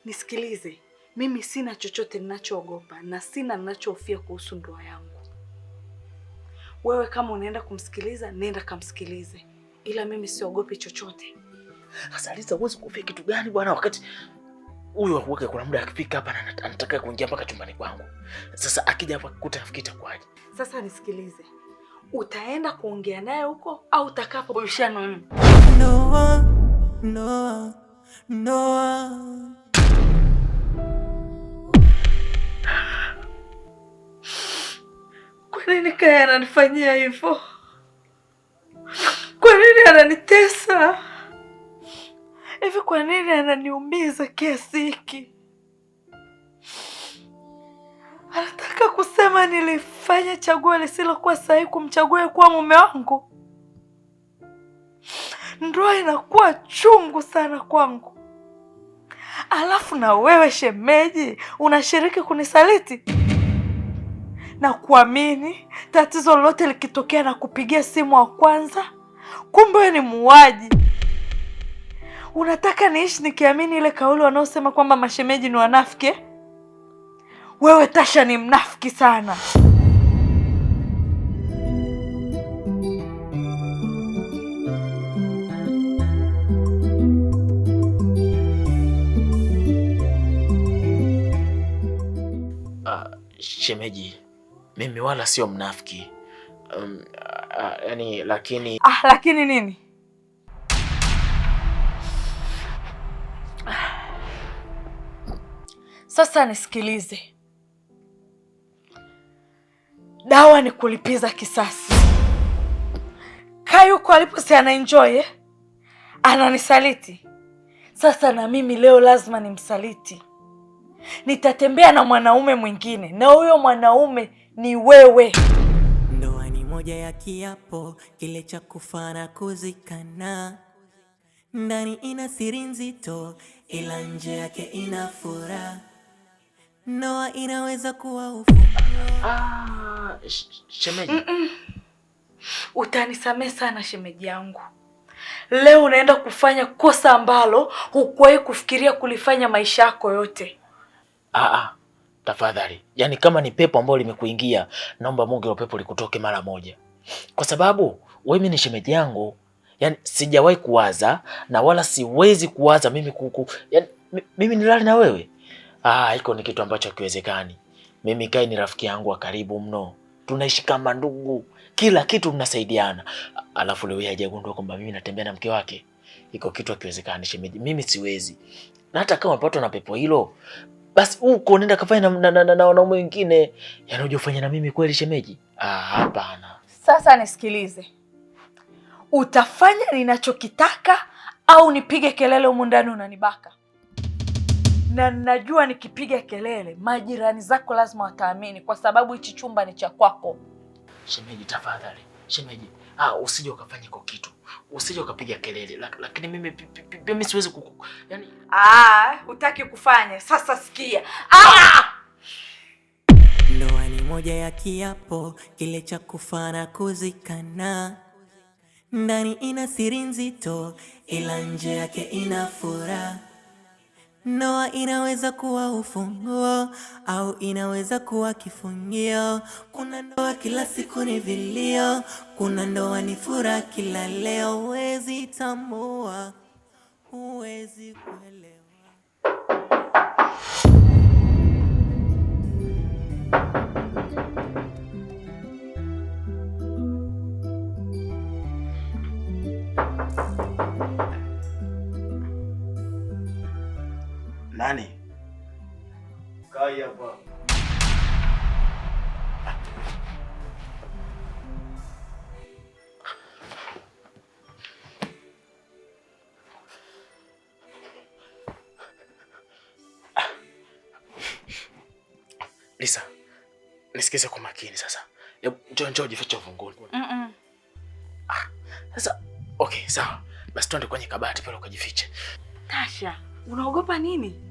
nisikilize. Mimi sina chochote ninachoogopa na sina ninachohofia kuhusu ndoa yangu. Wewe kama unaenda kumsikiliza, nenda kamsikilize. Ila mimi siogopi chochote. Sasa Lisa, huwezi kufia kitu gani bwana wakati huyu akuweke kuna muda akifika hapa na anataka kuingia mpaka chumbani kwangu. Sasa akija hapa kukuta nafikiri kwaje? Sasa nisikilize. Utaenda kuongea naye huko au utakaa kwa bishano mimi? No. Kwa nini Kaya ananifanyia hivyo? Kwa nini ananitesa? Hivi kwa nini ananiumiza kiasi hiki? Anataka kusema nilifanya chaguo lisilokuwa sahihi kumchagua kuwa mume wangu. Ndoa inakuwa chungu sana kwangu. Alafu na wewe shemeji unashiriki kunisaliti? Na kuamini tatizo lolote likitokea na kupigia simu wa kwanza, kumbe wewe ni muuaji. Unataka niishi nikiamini ile kauli wanaosema kwamba mashemeji ni wanafiki? Wewe Tasha ni mnafiki sana. Shemeji, mimi wala sio mnafiki. Yani lakini lakini nini? Sasa nisikilize. Dawa ni kulipiza kisasi. Kayuko alipo si anaenjoy ananisaliti. Sasa na mimi leo lazima nimsaliti. Nitatembea na mwanaume mwingine na huyo mwanaume ni wewe. Ndoa ni moja ya kiapo kile cha kufa na kuzikana. Ndani ina siri nzito ila nje yake ina furaha. Ndoa inaweza kuwa ufunguo. Shemeji. Utanisamehe sana shemeji yangu. Leo unaenda kufanya kosa ambalo hukuwahi kufikiria kulifanya maisha yako yote. Tafadhali. Yaani kama ni pepo ambalo limekuingia, naomba Mungu hilo pepo likutoke mara moja. Kwa sababu wewe ni shemeji yangu. Yaani sijawahi kuwaza na wala siwezi kuwaza mimi yaani mimi nilale na wewe. Hiko ni kitu ambacho hakiwezekani. Mimi Kai ni rafiki yangu wa karibu mno. Tunaishi kama ndugu. Kila kitu tunasaidiana. Alafu leo hajagundua kwamba mimi natembea na mke wake. Iko kitu hakiwezekani shemeji. Mimi siwezi. Na hata kama unapatwa na pepo hilo, basi uko nenda kafanya na wanaume wengine. Yaani ujifanye na mimi kweli shemeji? Hapana. Sasa nisikilize. Utafanya ninachokitaka au nipige kelele humu ndani unanibaka? Na najua nikipiga kelele majirani zako lazima wataamini kwa sababu hichi chumba ni cha kwako. Shemeji tafadhali. Shemeji, usije ukafanya kwa kitu. Usije ukapiga kelele. Lakini mimi siwezi yaani hutaki kufanya. Sasa sikia. Ndoa ni moja ya kiapo kile cha kufa na kuzikana. Ndani ina siri nzito ila nje yake ina furaha. Ndoa inaweza kuwa ufunguo au inaweza kuwa kifungio. Kuna ndoa kila siku ni vilio, kuna ndoa ni furaha kila leo. Huwezi tambua, huwezi kuelewa. Nani? Kai hapa. Lisa, nisikize kwa makini sasa. Njoo jifiche uvunguni. Sasa, okay, sawa. Basi twende kwenye kabati pale ukajifiche. Tasha, unaogopa nini?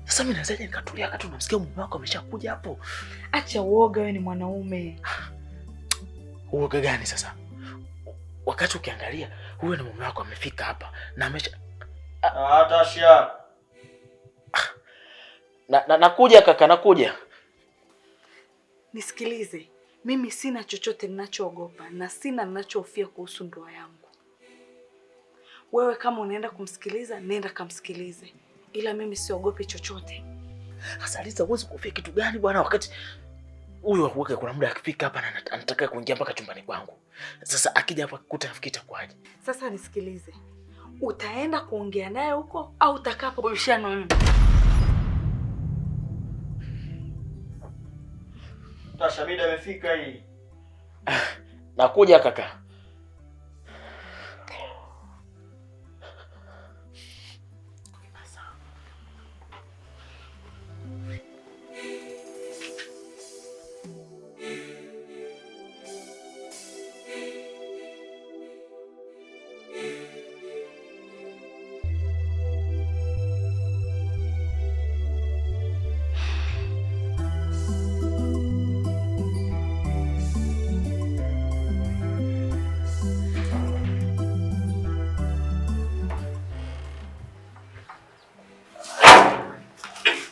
Sasa mimi nazaje nikatulia wakati unamsikia mume wako ameshakuja hapo? Acha uoga, wewe ni mwanaume. Uoga gani sasa? Wakati ukiangalia huyo ni mume wako amefika hapa na Tasha. Nakuja kaka, nakuja. Nisikilize, mimi sina chochote ninachoogopa na sina ninachohofia kuhusu ndoa yangu. Wewe kama unaenda kumsikiliza, nenda kamsikilize. Ila mimi siogopi chochote. Sasa Liza, huwezi kufia kitu gani bwana, wakati huyu wakuweke kuna muda akifika hapa na anataka kuingia mpaka chumbani kwangu. Sasa akija hapa kukuta nafikiri kwaje? Sasa nisikilize. Utaenda kuongea naye huko au utakaa hapo kubishana mimi? Tasha, mida imefika hii. Nakuja kaka.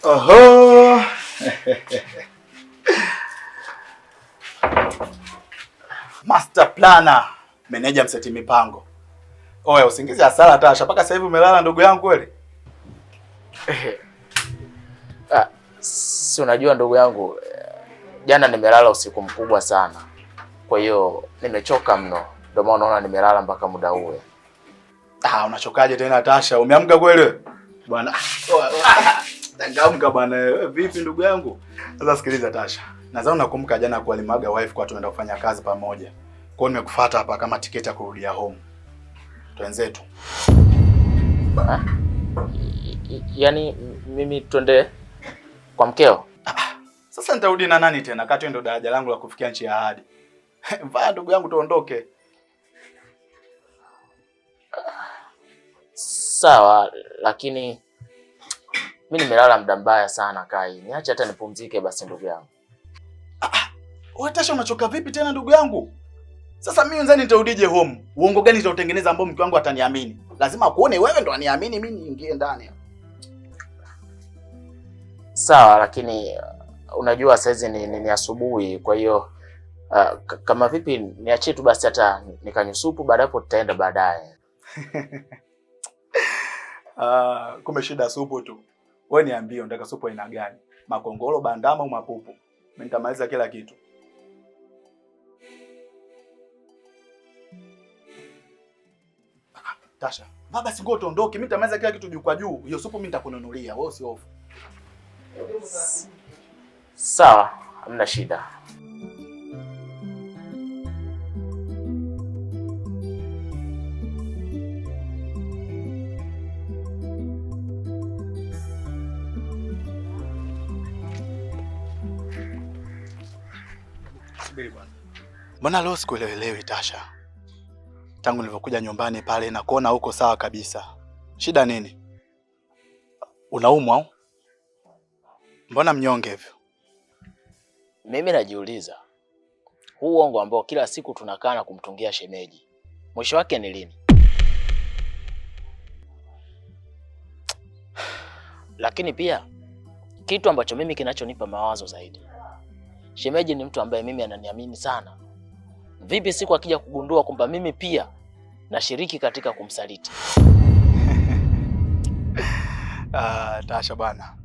Oho. Master planner, meneja mseti mipango. Oya, usingizi hasara Tasha, mpaka sasa hivi umelala ndugu yangu kweli? Si unajua ndugu yangu, jana nimelala usiku mkubwa sana. Kwa hiyo nimechoka mno. Ndio maana unaona nimelala mpaka muda huu. Unachokaje tena Tasha? Umeamka kweli? Bwana. Tangamka bwana, vipi ndugu yangu? Sasa sikiliza Tasha. Nadhani unakumbuka jana kwa alimaga wife kwa tunaenda kufanya kazi pamoja. Kwa hiyo nimekufuata hapa kama tiketi ya kurudia home. Twenzetu. Yaani mimi twende kwa mkeo? Sasa nitarudi na nani tena? Kati ndio daraja langu la kufikia nchi ya ahadi. Vaa ndugu yangu tuondoke. Sawa, lakini mimi nimelala muda mbaya sana Kai. Niache hata nipumzike basi ndugu yangu. Wewe Tasha, unachoka vipi tena ndugu yangu? Sasa mimi wenzani nitarudije home? Uongo gani nitautengeneza ambao mke wangu ataniamini? Lazima kuone wewe ndo aniamini mimi niingie ndani. Sawa, lakini unajua saizi ni asubuhi, kwa hiyo kama vipi niachie tu basi hata nikanyusupu, baada hapo tutaenda baadaye. Kumbe shida supu tu. Wewe niambie unataka supu aina gani? Makongolo, bandama au mapupu? Mimi nitamaliza kila kitu. Tasha, baba si ngoja tuondoke. Mimi nitamaliza kila kitu juu kwa juu. Hiyo supu mimi nitakununulia. Wewe usihofu. Sawa, hamna shida. Subiri bwana. Mbona leo sikuelewelewi Tasha? Tangu nilivyokuja nyumbani pale na kuona huko sawa kabisa. Shida nini? Unaumwa au? Mbona mnyonge hivyo? Mimi najiuliza, huu uongo ambao kila siku tunakaa na kumtungia shemeji, mwisho wake ni lini? Lakini pia kitu ambacho mimi kinachonipa mawazo zaidi, shemeji ni mtu ambaye mimi ananiamini sana. Vipi siku akija kugundua kwamba mimi pia nashiriki katika kumsaliti? Tasha bwana.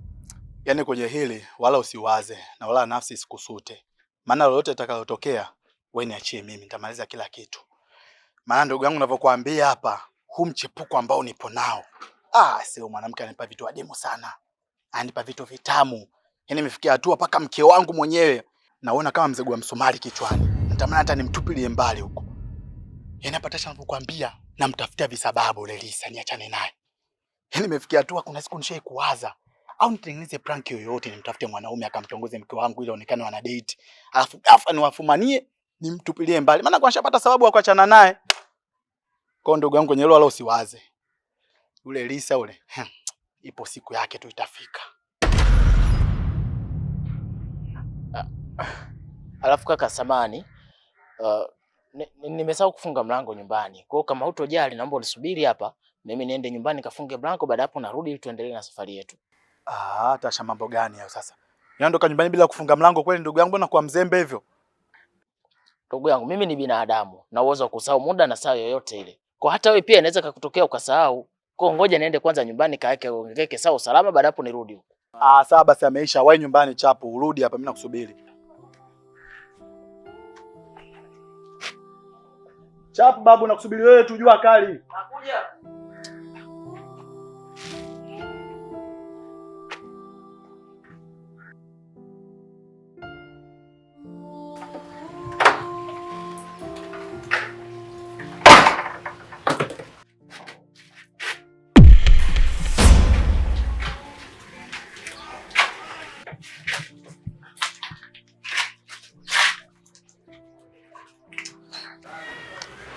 Yaani kwenye hili wala usiwaze na wala nafsi isikusute. Maana lolote litakalotokea wewe niachie mimi, nitamaliza kila kitu. Maana ndugu yangu ninavyokuambia hapa, huu mchepuko ambao nipo nao. Sio mwanamke ananipa vitu adimu sana. Ananipa vitu vitamu. Yaani nimefikia hatua paka mke wangu mwenyewe naona kama mzigo wa msumari kichwani. Natamani hata nimtupilie mbali huko. Yaani hapa Tasha ninapokuambia namtafutia visababu Lelisa niachane naye. Yaani nimefikia hatua kuna siku nishai kuwaza au nitengeneze prank yoyote nimtafute mwanaume akamtongoze mke wangu ili aonekane wana date. Alafu ghafla niwafumanie nimtupilie mbali. Maana kwa nishapata sababu ya kuachana naye. Kwa ndugu yangu kwenye hilo wala usiwaze. Yule Lisa ule ipo siku yake tu itafika. Alafu kaka samani, nimesahau kufunga mlango nyumbani. Kwa hiyo kama hutojali naomba unisubiri hapa, mimi niende nyumbani kafunge mlango, baada hapo narudi ili tuendelee na safari yetu. Tasha, mambo gani hayo sasa? Niondoka nyumbani bila kufunga mlango kweli ndugu yangu, mbona kwa mzembe hivyo? Ndugu yangu, mimi ni binadamu na uwezo wa kusahau muda na saa yoyote ile. Kwa hata wewe pia inaweza kukutokea ukasahau. Kwa ngoja niende kwanza nyumbani kaeke sawa usalama, baada hapo nirudi huko. Sawa basi, ameisha. Wahi nyumbani chapu, urudi hapa, mimi nakusubiri. Chapu babu, nakusubiri wewe, tujua kali. Nakuja.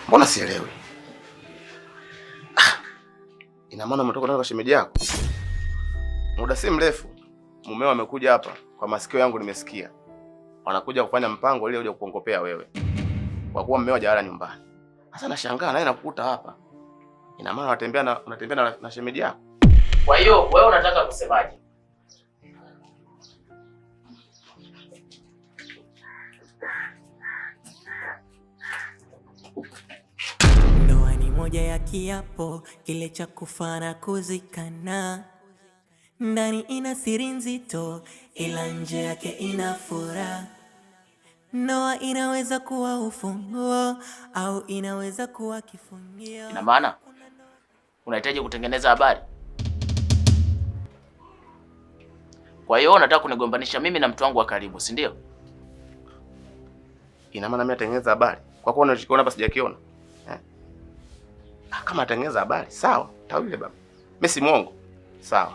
Mbona sielewi? Ina maana umetoka na shemeji yako? Muda si mrefu mumeo amekuja hapa, kwa masikio yangu nimesikia. Wanakuja kufanya mpango ili uje kukuongopea wewe. Kwa kuwa mmeo hajala nyumbani. Sasa nashangaa naye nakukuta hapa. Ina maana unatembea na shemeji yako? Kwa hiyo wewe unataka kusemaje? Moja ya kiapo kile cha kufa na kuzikana, ndani ina siri nzito ila nje yake ina furaha. Ndoa inaweza kuwa ufunguo au inaweza kuwa kifungio. Ina maana unahitaji kutengeneza habari. Kwa hiyo unataka kunigombanisha mimi na mtu wangu wa karibu, si ndio? Ina maana mimi natengeneza habari kwa kuwa unachokiona hapa sijakiona. Kama atengeneza habari, sawa, tawile baba. Mimi si mwongo. Sawa.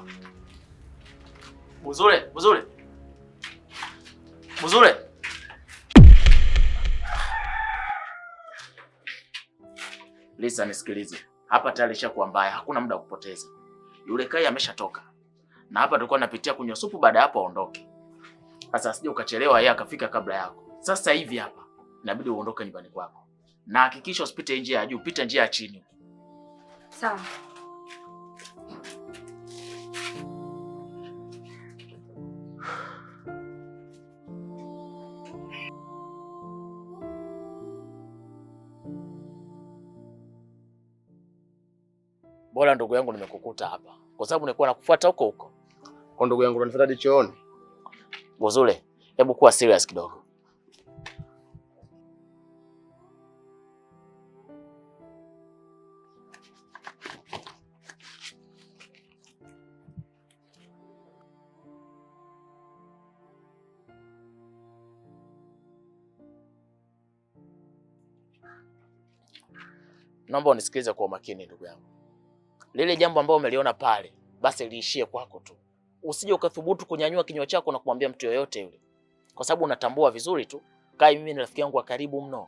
Buzule. Lisa, nisikilize. Hapa tayari ishakuwa mbaya, hakuna muda wa kupoteza. Yule Kai ameshatoka. Na hapa tulikuwa tunapitia kunywa supu, baada hapo aondoke. Sasa sije ukachelewa yeye akafika kabla yako. Sasa hivi hapa inabidi uondoke nyumbani kwako. Na hakikisha usipite njia ya juu, pita njia ya chini. Sawa. Bora ndugu yangu nimekukuta hapa, kwa sababu nilikuwa nakufuata huko. Kwa ndugu yangu unanifuata hadi chooni? Bozule, hebu kuwa serious kidogo. Naomba unisikilize kwa umakini ndugu yangu. Lile jambo ambalo umeliona pale, basi liishie kwako tu. Usije ukathubutu kunyanyua kinywa chako na kumwambia mtu yoyote yule. Kwa sababu unatambua vizuri tu, Kai mimi ni rafiki yangu wa karibu mno.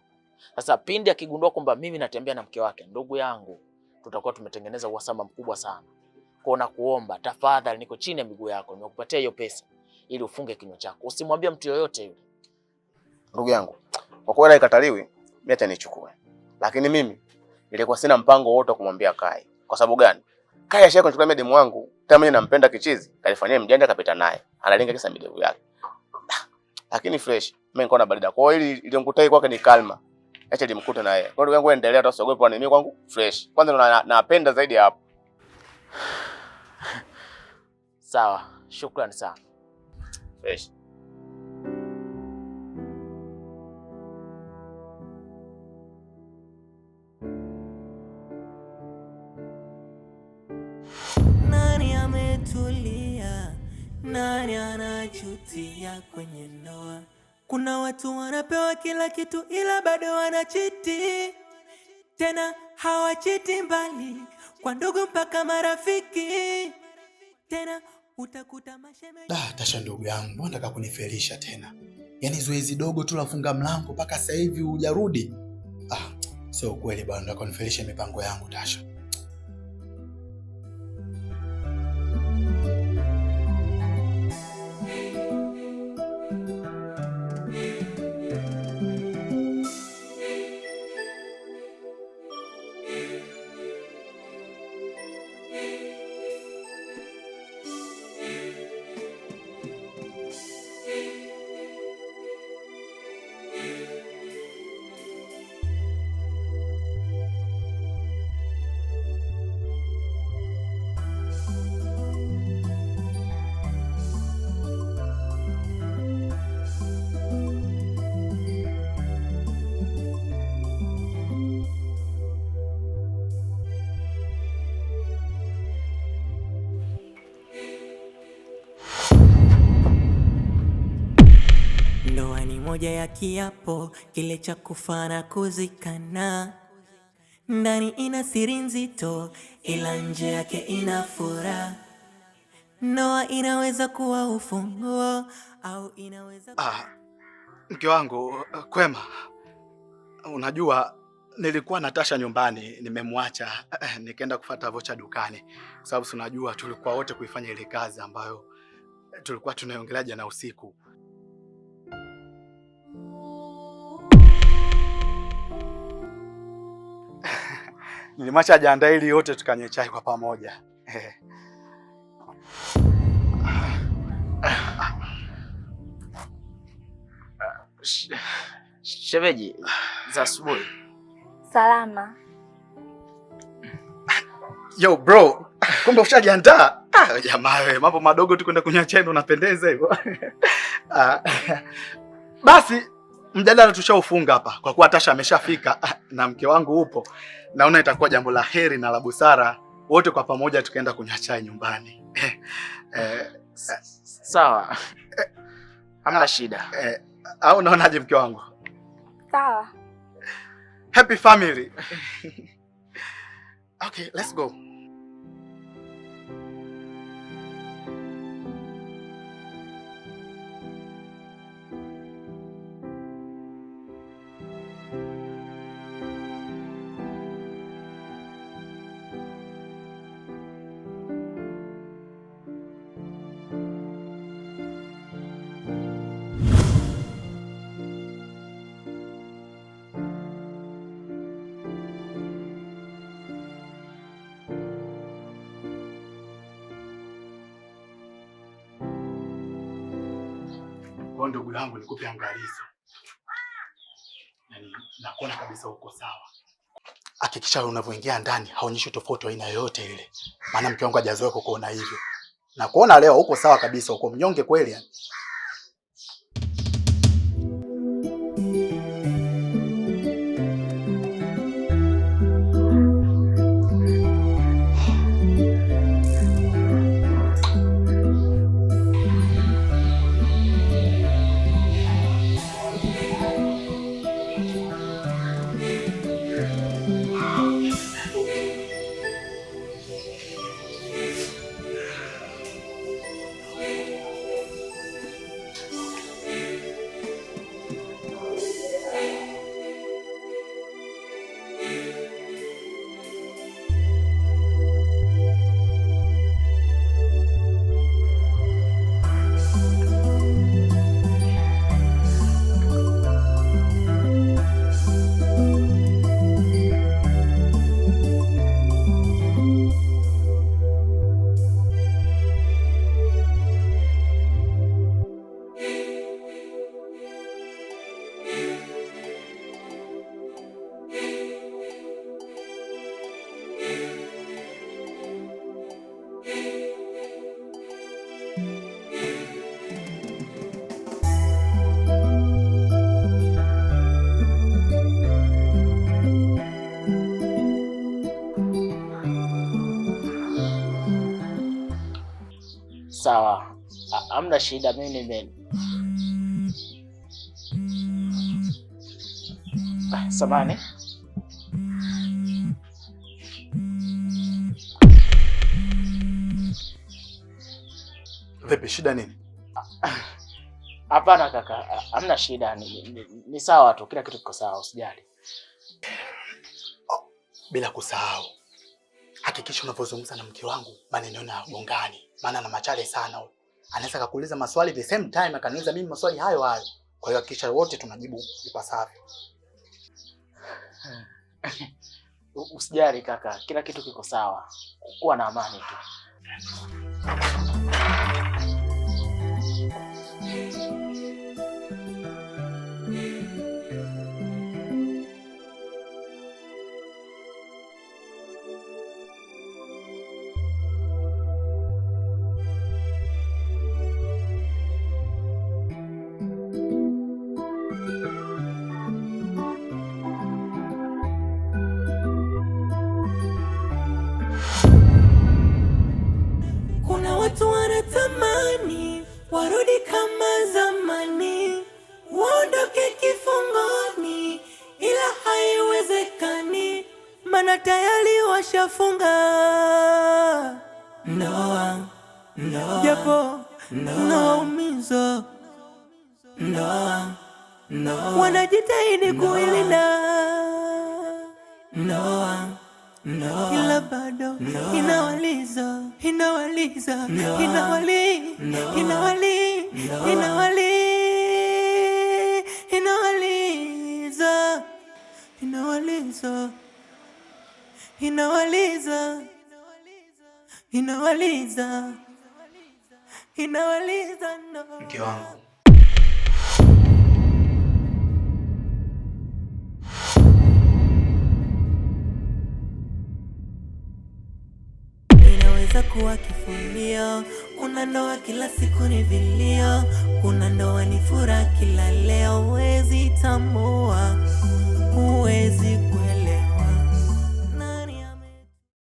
Sasa pindi akigundua kwamba mimi natembea na mke wake, ndugu yangu, tutakuwa tumetengeneza uhasama mkubwa sana. Kwa nakuomba, tafadhali niko chini ya miguu yako, nimekupatia hiyo pesa ili ufunge kinywa chako. Usimwambie mtu yoyote yule. Ndugu yangu, kwa kweli haikataliwi, mimi acha nichukue. Lakini mimi nilikuwa sina mpango wote kumwambia Kai. Kwa sababu gani? Kai ashaka kunichukua medimu wangu, tena mimi nampenda kichizi, kalifanyia mjanja kapita naye. Analinga kisa midevu yake. Lakini fresh, mimi niko na barida. Kwa hiyo ili nikutai kwake ni kalma. Acha limkute naye. Kwa ndugu yangu endelea, usiogope, kwa mimi kwangu fresh. Kwanza napenda zaidi hapo. Sawa, shukrani sana. Fresh. Nani anachutia kwenye ndoa? Kuna watu wanapewa kila kitu ila bado wanachiti. Tena hawachiti mbali, kwa ndugu mpaka marafiki. Tena utakuta mashemeji. Tasha ndugu yangu, unataka kunifelisha tena? Yaani zoezi dogo tu lafunga mlango mpaka sasa hivi hujarudi? Sio kweli bwana, unataka kunifelisha mipango yangu Tasha. moja ya kiapo kile cha kufa na kuzikana. Ndani ina siri nzito, ila nje yake ina furaha. Ndoa inaweza kuwa ufunguo au inaweza mke wangu kwema. Unajua nilikuwa Natasha nyumbani, nimemwacha nikaenda kufuata vocha dukani, kwa sababu tunajua tulikuwa wote kuifanya ile kazi ambayo tulikuwa tunaiongelea jana usiku. Nilimwacha ajiandaa ili yote tukanywe chai kwa pamoja. Shemeji, za asubuhi. Salama. Yo bro, kumbe ushajiandaa? Jamaa wewe, mambo madogo tu kwenda kunywa chai unapendeza hivyo. Basi mjadala tushaufunga hapa, kwa kuwa Tasha ameshafika na mke wangu upo. Naona itakuwa jambo la heri na la busara wote kwa pamoja tukaenda kunywa chai nyumbani. Sawa. Hamna shida. Au unaonaje mke wangu? Sawa. Happy family. Okay, let's go. Kwa ndugu yangu nikupe angalizo. Yaani nakuona kabisa uko sawa. Hakikisha unavyoingia ndani haonyeshi tofauti aina yoyote ile. Maana mke wangu hajazoea kukuona hivyo. Na kuona leo uko sawa kabisa, uko mnyonge kweli yani. Sawa. Hamna shida, mimi samani. Vipi, shida nini? Hapana kaka, hamna shida, ni sawa tu, kila kitu kiko sawa, usijali. Bila kusahau, hakikisha unapozungumza na mke wangu maneno na gongani, maana ana machale sana huyo. Anaweza kukuuliza maswali the same time akaniuliza mimi maswali hayo hayo. Kwa hiyo hakikisha wote tunajibu ipasavyo. Usijali kaka, kila kitu kiko sawa. Kuwa na amani tu. Watu wanatamani warudi kama zamani, uondoke kifungoni, ila haiwezekani, maana tayari washafunga ndoa. Japo nawaumiza ndoa, wanajitahidi kuilinda ndoa, ila bado inawaliza. Mke wangu, inaweza kuwa kifunio. Kuna ndoa kila siku ni vilio, kuna ndoa ni furaha kila leo. Huwezi tambua, huwezi